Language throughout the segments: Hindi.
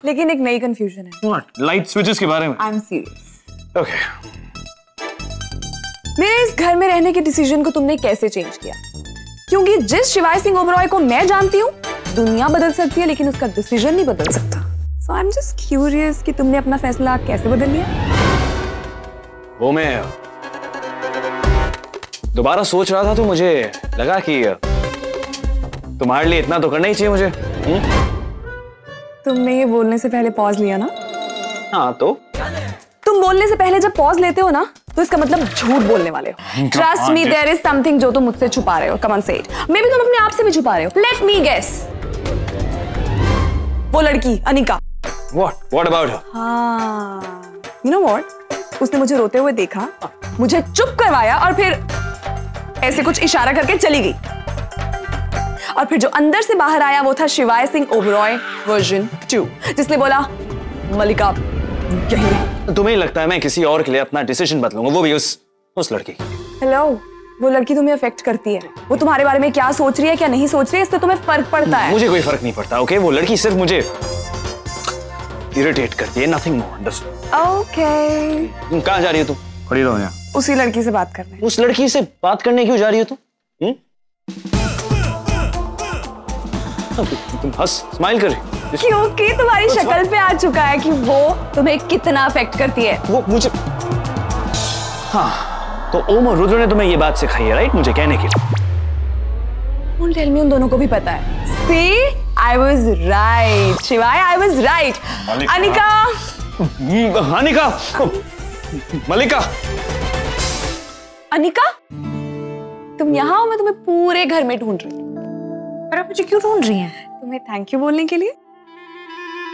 लेकिन एक नई कंफ्यूजन है। What? लाइट स्विचेस के बारे में? I am serious. ओके। मेरे इस घर में रहने के डिसीजन को तुमने कैसे चेंज किया? क्योंकि जिस शिवाय सिंह ओबरॉय को मैं जानती हूँ, दुनिया बदल सकती है लेकिन उसका डिसीजन नहीं बदल सकता। सो आई एम जस्ट क्यूरियस कि तुमने अपना फैसला कैसे बदल लिया? वो मैं दोबारा सोच रहा था तो मुझे लगा कि तुम्हारे लिए इतना तो करना ही चाहिए मुझे। तुमने ये बोलने से पहले पॉज लिया ना? हाँ तो तुम बोलने से पहले जब पॉज लेते हो ना, तो इसका मतलब झूठ बोलने वाले हो। Trust me, there is something जो तुम मुझसे छुपा रहे हो। Come on say it. Maybe तुम अपने आप से भी छुपा रहे हो। Let me guess. वो लड़की अनिका। What about her? हाँ, you know what? उसने मुझे रोते हुए देखा, मुझे चुप करवाया और फिर ऐसे कुछ इशारा करके चली गई। और फिर जो अंदर से बाहर आया वो था शिवाय सिंह ओबरॉय वर्जन 2, जिसने बोला मलिका यही। तुम्हें लगता है मैं किसी और के लिए अपना डिसीजन बदलूंगा, वो भी उस लड़की? हेलो, वो लड़की तुम्हें अफेक्ट करती है। वो तुम्हारे बारे में क्या सोच रही है क्या नहीं सोच रही है, इससे तुम्हें फर्क पड़ता है? मुझे कोई फर्क नहीं पड़ता। ओके, वो लड़की सिर्फ मुझे इरिटेट करती है, नथिंग मोर। ओके। तुम कहाँ जा रही हो? तुम खड़ी रहो यहाँ। उसी लड़की से बात करने। उस लड़की से बात करने क्यों जा रही हो तुम? तुम हंस स्माइल कर रही हो क्योंकि तुम्हारी शक्ल पे आ चुका है कि वो तुम्हें कितना अफेक्ट करती है। वो मुझे, हाँ तो ओम और रुद्र ने तुम्हें ये बात सिखाई है, राइट? मुझे कहने के लिए। Don't tell me, उन दोनों को भी पता है। See, I was right, शिवाय, I was right। Anika, Anika, मलिका, अनिका, तुम यहाँ हो? मैं तुम्हें पूरे घर में ढूंढ रही हूँ। पर आप मुझे क्यों ढूंढ रही हैं? तुम्हें थैंक यू बोलने के लिए।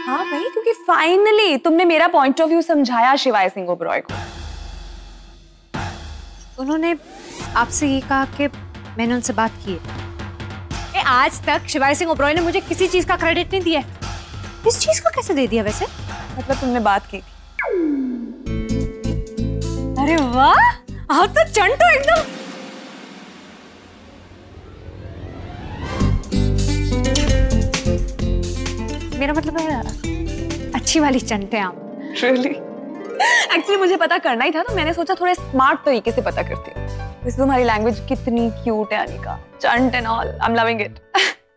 हाँ भाई, क्योंकि फाइनली तुमने मेरा पॉइंट ऑफ व्यू समझाया शिवाय सिंह ओबरॉय को। उन्होंने आपसे ये कहा कि मैंने उनसे बात की है। आज तक शिवाय सिंह ओबरॉय ने मुझे किसी चीज का क्रेडिट नहीं दिया। इस चीज को कैसे दे दिया वैसे? मतलब तुमने बात की थी? अरे वाह, आप तो चंटू एकदम। मेरा मतलब है अच्छी वाली चंटे आप। Really? एक्चुअली मुझे पता करना ही था तो मैंने सोचा थोड़े स्मार्ट तरीके से पता करती हूँ। वैसे तुम्हारी लैंग्वेज कितनी क्यूट है अनिका, चंट and all, I am loving it.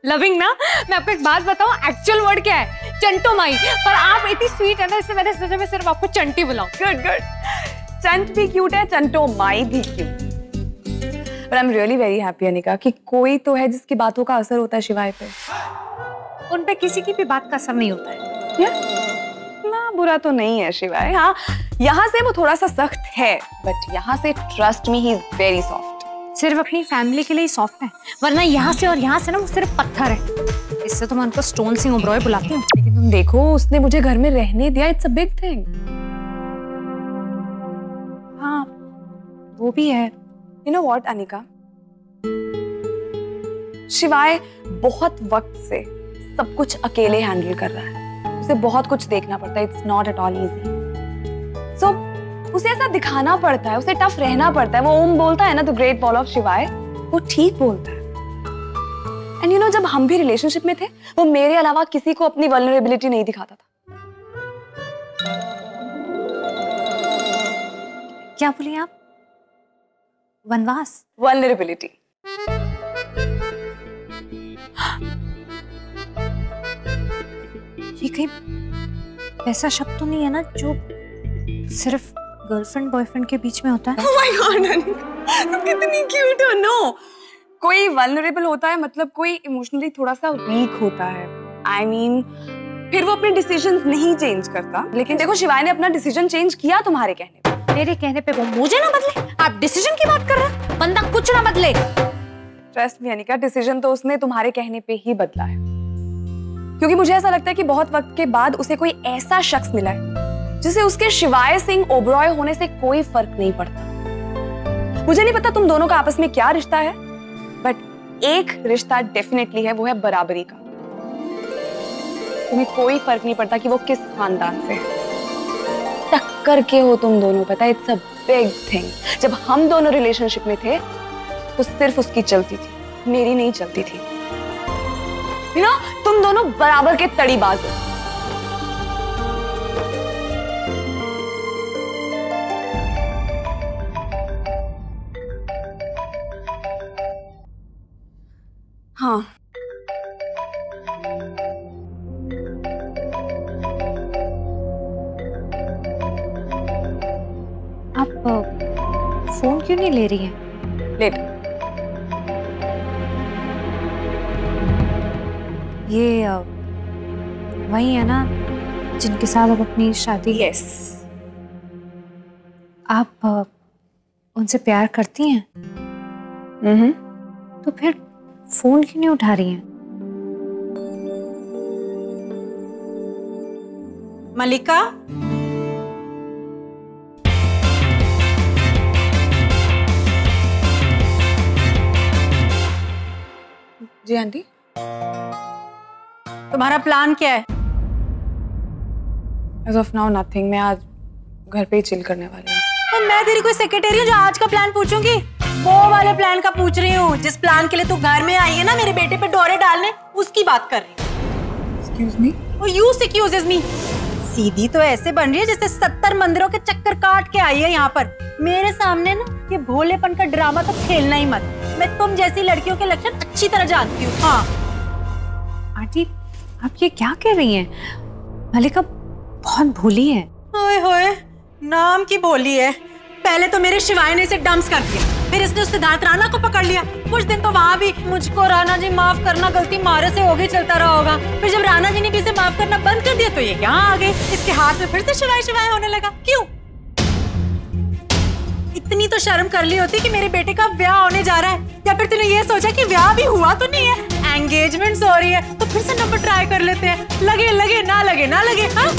Loving ना? मैं आपको एक बात बताऊं, एक्चुअल वर्ड क्या है? चंटो माई। पर आप इतनी स्वीट है ना, इससे मैंने सोचा मैं सिर्फ आपको चंटी बुलाऊं। Good good. चंट भी क्यूट है, चंटो माई भी cute. But I am really very happy Anika कि कोई तो है जिसकी बातों का असर होता है शिवाय पे। उन पे किसी की भी बात का असर नहीं होता है। ना बुरा तो नहीं है शिवाय। हाँ, यहाँ से वो थोड़ा सा सख्त है, बट यहाँ से trust me he is very soft. सिर्फ अपनी फैमिली के लिए ही सॉफ्ट है, वरना यहाँ से और यहाँ से ना वो सिर्फ पत्थर है। इससे तो मैं उनको स्टोन सिंह ओबरॉय बुलाती हूँ। लेकिन तुम देखो, उसने मुझे घर में रहने दिया, इट्स अ बिग थिंग। हाँ वो भी है। यू नो व्हाट अनिका, शिवाय बहुत वक्त से सब कुछ अकेले हैंडल कर रहा है। उसे बहुत कुछ देखना पड़ता है, it's not at all easy. So उसे ऐसा दिखाना पड़ता है, उसे टफ रहना पड़ता है। वो ओम बोलता है ना, द ग्रेट वॉल ऑफ शिवाय, वो ठीक बोलता है। एंड यू नो, जब हम भी रिलेशनशिप में थे, वो मेरे अलावा किसी को अपनी वल्नरेबिलिटी नहीं दिखाता था। क्या बोली आप? वनवास? वल्नरेबिलिटी। ये कहीं ऐसा शब्द तो नहीं है ना जो सिर्फ गर्लफ्रेंड बॉयफ्रेंड के बीच में होता है? Oh my God, तुम कितनी क्यूट हो। नो, कोई वल्नरेबल होता है मतलब कोई इमोशनली थोड़ा सा वीक होता है। I mean, फिर वो अपने डिसीजंस नहीं चेंज करता। लेकिन देखो, शिवाय ने अपना डिसीजन चेंज किया तुम्हारे कहने पे। मेरे कहने पे वो मुझे ना बदले? आप डिसीजन की बात कर रहे हैं? बंदा कुछ ना बदले। ट्रस्ट मी अनिका, डिसीजन तो उसने तुम्हारे कहने पे ही बदला है। क्योंकि मुझे ऐसा लगता है कि बहुत वक्त के बाद उसे कोई ऐसा शख्स मिला है जिसे उसके शिवाय सिंह ओबरॉय होने से कोई फर्क नहीं पड़ता। मुझे नहीं पता तुम दोनों का आपस में क्या रिश्ता है, बट एक रिश्ता डेफिनेटली है, वो है बराबरी का। तुम्हें कोई फर्क नहीं पड़ता कि वो किस खानदान से है, टक्कर के हो तुम दोनों। पता है, इट्स अ बिग थिंग। जब हम दोनों रिलेशनशिप में थे तो सिर्फ उसकी चलती थी, मेरी नहीं चलती थी। यू नो, तुम दोनों बराबर के तड़ीबाज हो। हाँ। आप फोन क्यों नहीं ले रही हैं? ले। ये वही है ना जिनके साथ आप अपनी शादी? यस। आप उनसे प्यार करती हैं? तो फिर फोन क्यों नहीं उठा रही हैं? मलिका, जी आंटी। तुम्हारा प्लान क्या है? As of now nothing, मैं आज घर पे ही चिल करने वाली हूँ। और मैं तेरी कोई सेक्रेटरी हूँ जो आज का प्लान पूछूंगी? वो वाले प्लान का पूछ रही हूँ जिस प्लान के लिए तू घर में आई है ना मेरे बेटे पे डोरे डालने, उसकी बात कर रही हूँ। Excuse me? वो यू एक्सक्यूजेस मी। सीधी तो ऐसे बन रही है जैसे 70 मंदिरों के चक्कर काट के आई है यहाँ पर। मेरे सामने ना ये भोलेपन का ड्रामा तो खेलना ही मत। मैं तुम जैसी लड़कियों के लक्षण अच्छी तरह जानती हूँ। हाँ आंटी, आप ये क्या कह रही हैं? मलिका बहुत भोली है। ओए होए, नाम की भोली है। पहले तो मेरे शिवाय ने इसे डंप्स कर दिया, फिर इसने उस सिद्धार्थ राणा को पकड़ लिया। कुछ दिन तो वहाँ भी मुझको राणा जी माफ करना, गलती मारे से हो गई चलता रहा होगा। फिर जब राणा जी ने भी इसे माफ करना बंद कर दिया तो ये यहाँ आ गई। इसके हाथ में फिर से शिवाय शिवाय होने लगा। क्यों? इतनी तो शर्म कर ली होती कि मेरे बेटे का ब्याह होने जा रहा है, या फिर तूने ये सोचा कि ब्याह भी हुआ तो नहीं है, एंगेजमेंट हो रही है, तो फिर से नंबर ट्राई कर लेते हैं। लगे लगे ना लगे ना लगे। हाँ,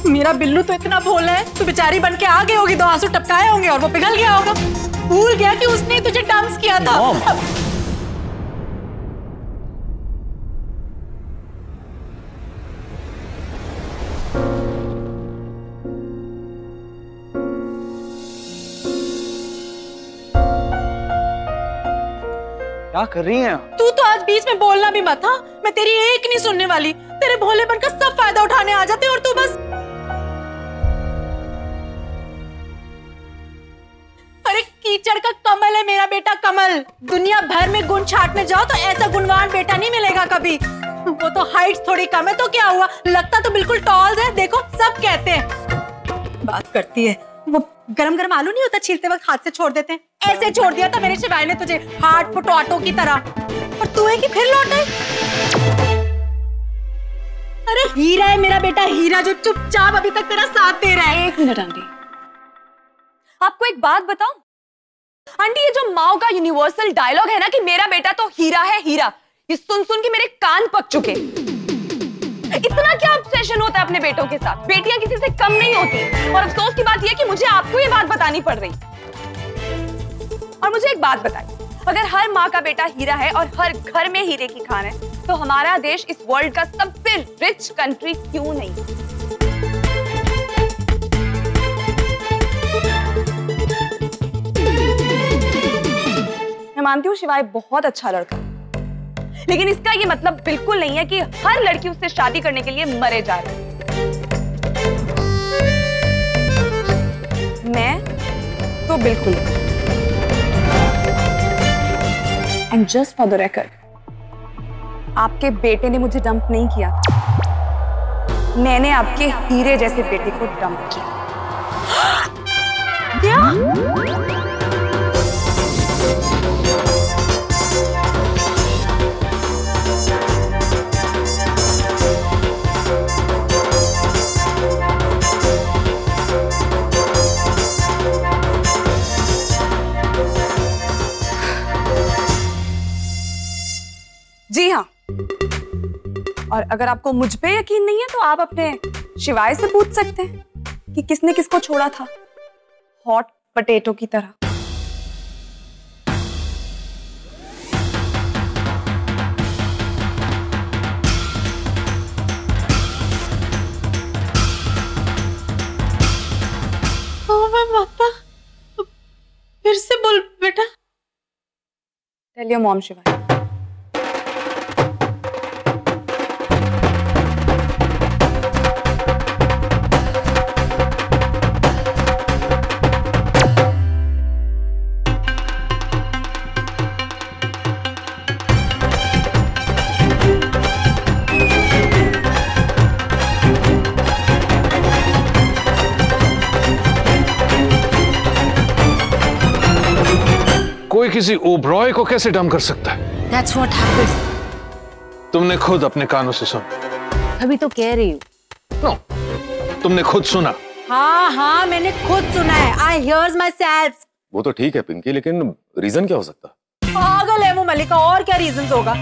मेरा बिल्लू तो इतना भोला है, तू बेचारी बन के आ गई होगी, 2 आंसू टपकाए होंगे और वो पिघल गया होगा। भूल गया कि उसने तुझे डंप्स किया था। क्या कर रही हैं? तू तो आज बीच में बोलना भी मत। हाँ, मैं तेरी एक नहीं सुनने वाली। तेरे भोलेपन का सब फायदा उठाने आ जाते और तू बस। अरे कीचड़ का कमल है मेरा बेटा, कमल। दुनिया भर में गुण छाटने जाओ तो ऐसा गुणवान बेटा नहीं मिलेगा कभी। वो तो हाइट थोड़ी कम है तो क्या हुआ, लगता तो बिल्कुल टॉल है। देखो सब कहते हैं। बात करती है। वो गरम गरम आलू नहीं होता, छीलते वक्त हाथ से छोड़ देते हैं, ऐसे छोड़ दिया था मेरे शिवाय ने तुझे, हार्ट पोटैटो की तरह। और तू है कि फिर लौट आई। अरे हीरा है मेरा बेटा, हीरा, जो चुपचाप अभी तक तेरा साथ दे रहा है। 1 मिनट आंटी, आपको एक बात बताऊं? आंटी, ये जो माओ का यूनिवर्सल डायलॉग है ना कि मेरा बेटा तो हीरा है हीरा, ये सुन सुन के मेरे कान पक चुके। इतना क्या ऑब्सेशन होता है अपने बेटों के साथ? बेटियां किसी से कम नहीं होती। और अफसोस की बात यह है कि मुझे आपको ये बात बतानी पड़ रही। और मुझे एक बात बताइए, अगर हर माँ का बेटा हीरा है और हर घर में हीरे की खान है, तो हमारा देश इस वर्ल्ड का सबसे रिच कंट्री क्यों नहीं? मैं मानती हूँ शिवाय बहुत अच्छा लड़का, लेकिन इसका ये मतलब बिल्कुल नहीं है कि हर लड़की उससे शादी करने के लिए मरे जा रही है। मैं तो बिल्कुल। And just for the record, आपके बेटे ने मुझे डंप नहीं किया, मैंने आपके हीरे जैसे बेटे को डंप किया। क्या? जी हाँ, और अगर आपको मुझ पे यकीन नहीं है तो आप अपने शिवाय से पूछ सकते हैं कि किसने किसको छोड़ा था, हॉट पोटैटो की तरह। माता, फिर से बोल बेटा। टेल योर मॉम शिवाय। कोई किसी ओबरॉय को कैसे डम कर सकता है? That's what happened. तुमने खुद अपने कानों से सुना। अभी तो कह रही हूँ। नो, तुमने खुद सुना। हाँ हाँ मैंने खुद सुना है। I hears myself. वो तो ठीक है पिंकी, लेकिन रीजन क्या हो सकता? पागल है वो मलिका, और क्या रीजन होगा?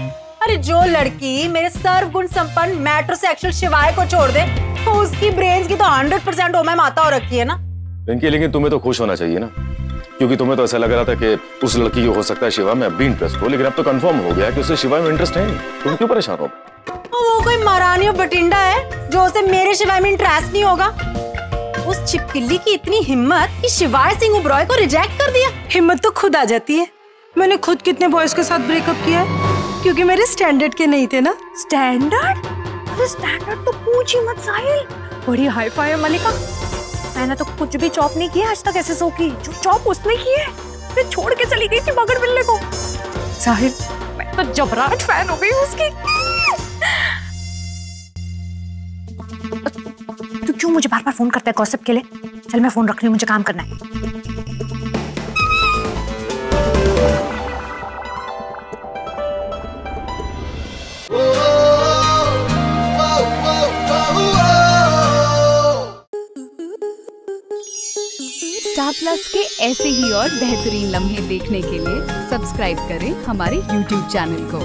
अरे जो लड़की मेरे सर्वगुण संपन्न मेट्रोसेक्सुअल शिवाय को छोड़ दे, तो उसकी ब्रेन्स की तो 100% ओमे माता हो रखी है ना। पिंकी, लेकिन तुम्हें तो खुश होना चाहिए ना, क्योंकि तुम्हें तो ऐसा लग रहा था कि उस लड़की को हो सकता है शिवा में अब भी इंटरेस्ट हो, लेकिन अब तो कंफर्म हो गया कि उसे शिवा में इंटरेस्ट है नहीं। तुम क्यों परेशान हो? वो कोई महारानी और बटिंडा है जो उसे मेरे शिवाय में इंटरेस्ट नहीं होगा? उस छिपकली की इतनी हिम्मत कि शिवाय सिंह ओबरॉय को रिजेक्ट कर दिया। हिम्मत तो खुद आ जाती है। मैंने खुद कितने बॉयज के साथ ब्रेकअप किया है, क्योंकि मेरे स्टैंडर्ड के नहीं थे ना। स्टैंडर्ड? अरे स्टैंडर्ड तो पूछ ही मत साहिल, बड़ी हाई फाई है मलिका। मैंने तो कुछ भी चॉप नहीं किया आज तक ऐसे सो की, जो चॉप उसने की है। मैं छोड़ के चली गई थी मगर मिलने को। साहिल, मैं तो जबराट फैन हो गई उसकी। तू क्यों मुझे बार-बार फोन करता है गॉसिप के लिए? चल मैं फोन रख रही हूँ, मुझे काम करना है। स्टार प्लस के ऐसे ही और बेहतरीन लम्हे देखने के लिए सब्सक्राइब करें हमारे YouTube चैनल को।